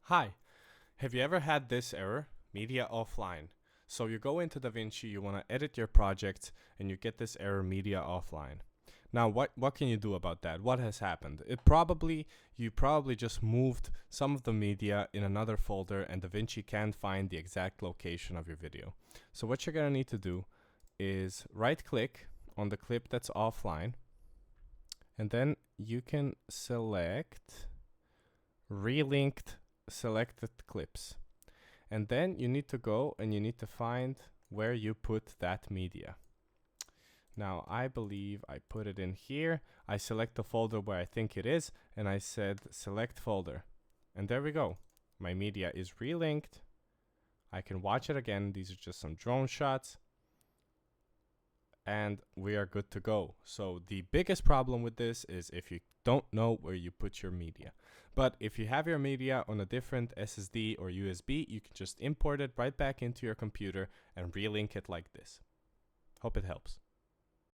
Hi, have you ever had this error? Media offline. So you go into Davinci, you want to edit your project, and you get this error, media offline. Now, what can you do about that? What has happened? You probably just moved some of the media in another folder, and Davinci can't find the exact location of your video. So what you're gonna need to do is right-click on the clip that's offline, and then you can select relinked selected clips. And then you need to go and you need to find where you put that media. Now, I believe I put it in here. I select the folder where I think it is, and I said select folder. And there we go. My media is relinked. I can watch it again. These are just some drone shots. And we are good to go. So the biggest problem with this is if you don't know where you put your media. But if you have your media on a different SSD or USB, you can just import it right back into your computer and relink it like this. Hope it helps.